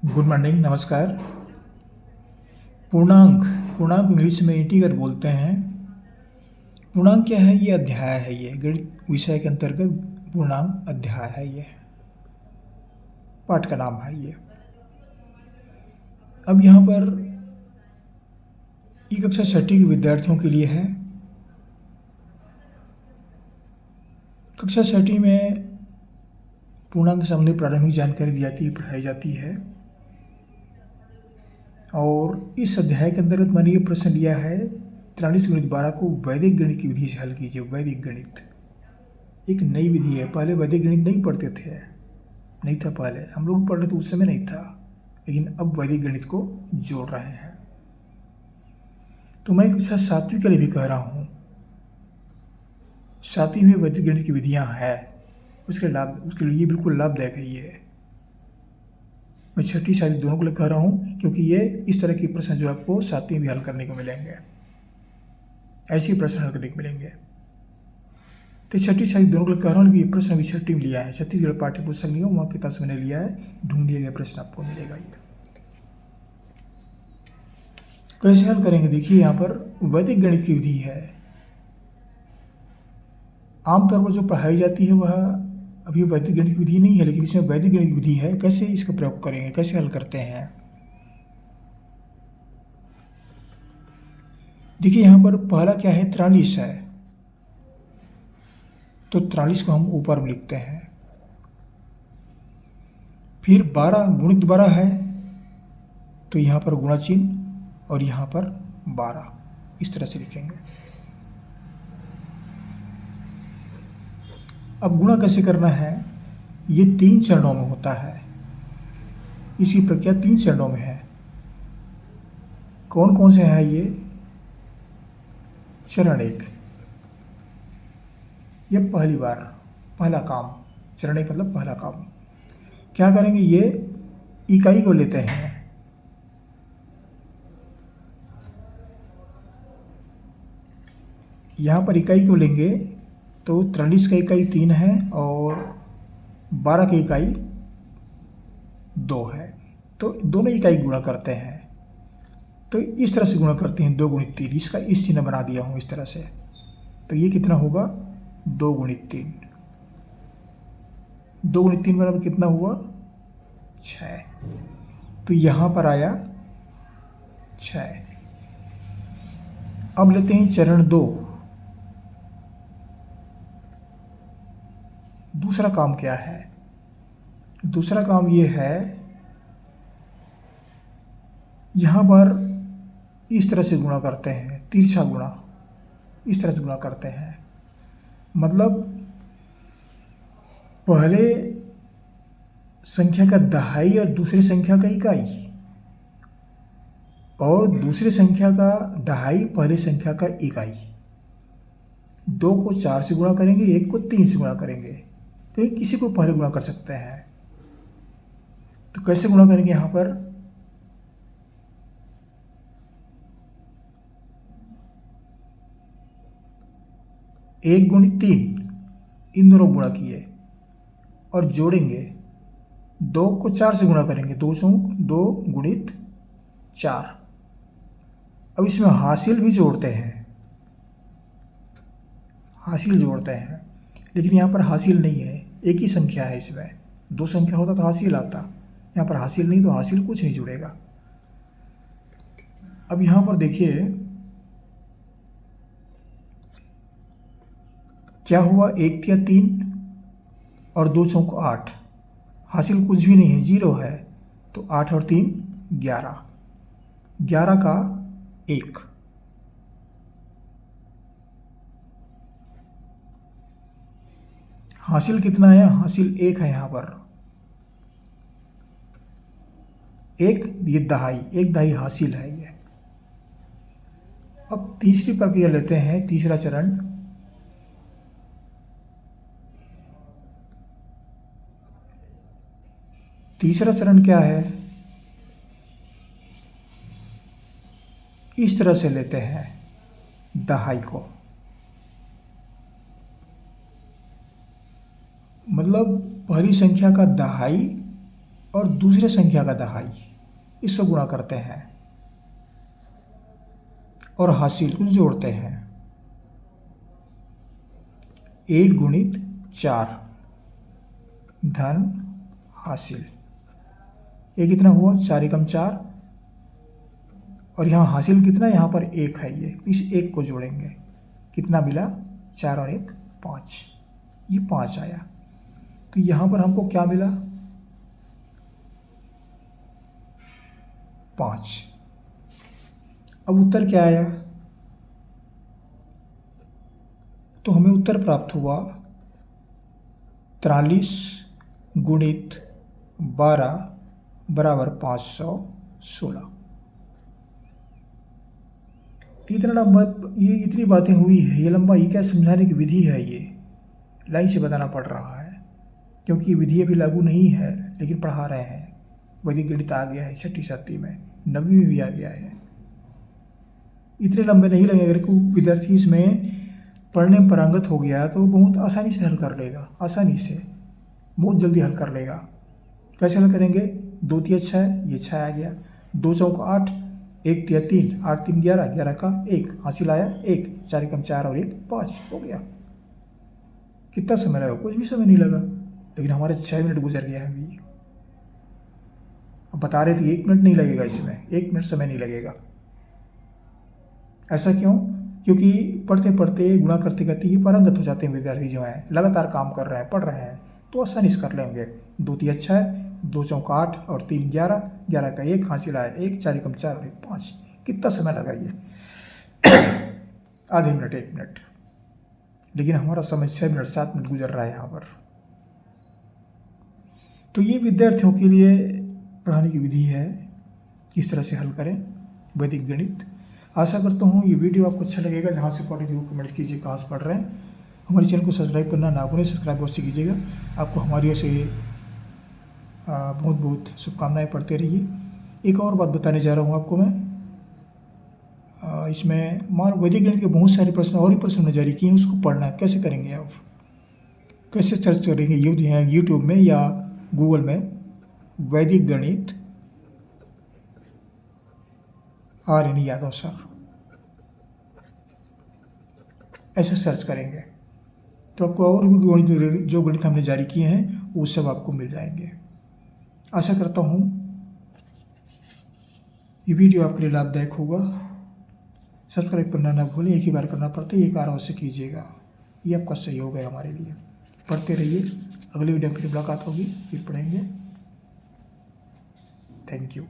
Good morning, नमस्कार। पूर्णांक पूर्णांक इंग्लिश में इंटीगर बोलते हैं। पूर्णांक क्या है? ये अध्याय है। ये गणित विषय के अंतर्गत पूर्णांक अध्याय है। ये पाठ का नाम है। ये अब यहाँ पर ये कक्षा छठी के विद्यार्थियों के लिए है। कक्षा छठी में पूर्णांक संबंधी प्रारंभिक जानकारी दी जाती है, पढ़ाई जाती है। और इस अध्याय के अंतर्गत मैंने ये प्रश्न लिया है 43 × 12 को वैदिक गणित की विधि से हल कीजिए। वैदिक गणित एक नई विधि है। पहले वैदिक गणित नहीं पढ़ते थे, नहीं था। पहले हम लोग पढ़ रहे थे, उस समय नहीं था, लेकिन अब वैदिक गणित को जोड़ रहे हैं। तो मैं कक्षा सातवीं के लिए भी कह रहा हूँ। सातवीं में वैदिक गणित की विधियाँ हैं, उसके लिए बिल्कुल लाभदायक है। ये मैं छठी सातवीं दोनों को लिए कह रहा हूँ, क्योंकि ये इस तरह के प्रश्न जो आपको सातवीं भी हल करने को मिलेंगे, ऐसे प्रश्न हल करने को मिलेंगे। तो छठी सातवीं दोनों को लिए कह रहा हूँ। ये प्रश्न अभी छठी में लिया है। छत्तीसगढ़ पाठ्य पुस्तक नहीं हो, वहाँ किताब से मैंने लिया है। ढूंढ दिए गए प्रश्न आपको मिलेगा। ये कैसे हल करेंगे? देखिए, यहाँ पर वैदिक गणित की विधि है। आमतौर पर जो पढ़ाई जाती है वह अभी वैदिक गणित की विधि नहीं है, लेकिन इसमें वैदिक गणित की विधि है। कैसे इसका प्रयोग करेंगे, कैसे हल करते हैं? देखिए, यहाँ पर पहला क्या है? 43 है, तो 43 को हम ऊपर में लिखते हैं। फिर 12 गुणित 12 है, तो यहाँ पर गुणा चिन्ह और यहाँ पर 12 इस तरह से लिखेंगे। अब गुणा कैसे करना है? ये 3 चरणों में होता है। इसकी प्रक्रिया 3 चरणों में है। कौन कौन से है ये? चरण 1, ये पहली बार, पहला काम। चरण 1 मतलब पहला काम। क्या करेंगे? ये इकाई को लेते हैं। यहाँ पर इकाई को लेंगे तो 43 का इकाई 3 है और 12 की इकाई 2 है, तो दोनों इकाई गुणा करते हैं। तो इस तरह से गुणा करते हैं, 2 × 3। इसका इस चिन्ह बना दिया हूँ इस तरह से। तो ये कितना होगा? 2 × 3। 2 × 3 बराबर कितना हुआ? 6। तो यहाँ पर आया 6। अब लेते हैं चरण 2। दूसरा काम क्या है? दूसरा काम ये है, यहाँ पर इस तरह से गुणा करते हैं, तिरछा गुणा इस तरह से गुणा करते हैं। मतलब पहले संख्या का दहाई और दूसरी संख्या का इकाई, और दूसरी संख्या का दहाई पहली संख्या का इकाई। 2 को 4 से गुणा करेंगे, 1 को 3 से गुणा करेंगे। कहीं किसी को पहले गुणा कर सकते हैं। तो कैसे गुणा करेंगे? यहाँ पर 1 × 3 इन दोनों गुणा किए और जोड़ेंगे। 2 को 4 से गुणा करेंगे, 2 × 4। अब इसमें हासिल भी जोड़ते हैं, हासिल जोड़ते हैं, लेकिन यहाँ पर हासिल नहीं है, एक ही संख्या है। इसमें 2 संख्या होता तो हासिल आता, यहाँ पर हासिल नहीं, तो हासिल कुछ नहीं जुड़ेगा। अब यहाँ पर देखिए क्या हुआ? 1 तिया 3 और 2 चौक 8। हासिल कुछ भी नहीं है, 0 है। तो 8 और 3 11, 11 का 1। हासिल कितना है? हासिल 1 है। यहाँ पर 1, ये दहाई, 1 दहाई हासिल है ये। अब तीसरी प्रक्रिया लेते हैं, तीसरा चरण। तीसरा चरण क्या है? इस तरह से लेते हैं दहाई को, मतलब पहली संख्या का दहाई और दूसरे संख्या का दहाई, इससे गुणा करते हैं और हासिल को जोड़ते हैं। 1 गुणित 4 धन हासिल, ये कितना हुआ 4 एकम 4, और यहाँ हासिल कितना, यहाँ पर 1 है, ये इस 1 को जोड़ेंगे, कितना मिला 4 और 1 5, ये 5 आया। तो यहाँ पर हमको क्या मिला 5। अब उत्तर क्या आया, तो हमें उत्तर प्राप्त हुआ 43 गुणित 12 बराबर 516। इतना लंबा, ये इतनी बातें हुई है, ये लंबा, ये क्या समझाने की विधि है, ये लाइन से बताना पड़ रहा है क्योंकि ये विधि अभी लागू नहीं है, लेकिन पढ़ा रहे हैं। वैदिक गणित आ गया है 6ठी 7वीं में, 9वीं में भी आ गया है। इतने लंबे नहीं लगेंगे, अगर कोई विद्यार्थी इसमें पढ़ने में पारंगत हो गया तो बहुत आसानी से हल कर लेगा, आसानी से बहुत जल्दी हल कर लेगा। कैसे हल करेंगे, 2 तिया 6, ये 6 आ गया, 2 चौका 8, 1 तिया 3, 8 3 11, 11 का 1 हासिल आया 1, 4 एकम 4 और 1 5 हो गया। कितना समय लगा, कुछ भी समय नहीं लगा, लेकिन हमारे 6 मिनट गुजर गया है अभी। अब बता रहे थे 1 मिनट नहीं लगेगा, इसमें 1 मिनट समय नहीं लगेगा। ऐसा क्यों, क्योंकि पढ़ते पढ़ते गुणा करते करते ये पारंगत हो जाते हैं विद्यार्थी जो हैं, लगातार काम कर रहे हैं, पढ़ रहे हैं, तो आसानी से कर लेंगे। 2 तिया 6, 2 चौका 8 और 3 11, 11 का 1 हासिल आया 1, 4 एकम 4 और 1 5। कितना समय लगा ये आधे मिनट 1 मिनट, लेकिन हमारा समय 6 मिनट 7 मिनट गुजर रहा है यहाँ पर। तो ये विद्यार्थियों के लिए पढ़ाने की विधि है, किस तरह से हल करें वैदिक गणित। आशा करता हूँ ये वीडियो आपको अच्छा लगेगा। जहाँ से पढ़ जरूर कमेंट्स कीजिए कहाँ से पढ़ रहे हैं। हमारे चैनल को सब्सक्राइब करना ना भूलें, सब्सक्राइब अवश्य कीजिएगा। आपको हमारी ओर से बहुत बहुत शुभकामनाएं, पढ़ते रहिए। एक और बात बताने जा रहा हूँ आपको मैं, इसमें मान वैदिक गणित के बहुत सारे प्रश्न और ही प्रश्न हमने जारी किए हैं, उसको पढ़ना है। कैसे करेंगे आप, कैसे सर्च करेंगे यूट्यूब में या गूगल में वैदिक गणित RN यादव सर, ऐसे सर्च करेंगे तो आपको और भी गणित, जो गणित हमने जारी किए हैं वो सब आपको मिल जाएंगे। आशा करता हूँ ये वीडियो आपके लिए लाभदायक होगा। सब्सक्राइब करना ना भूलें, एक ही बार करना पड़ता है, एक बार अवश्य कीजिएगा, ये आपका सहयोग है हमारे लिए। पढ़ते रहिए, अगली वीडियो में फिर मुलाकात होगी, फिर पढ़ेंगे। Thank you.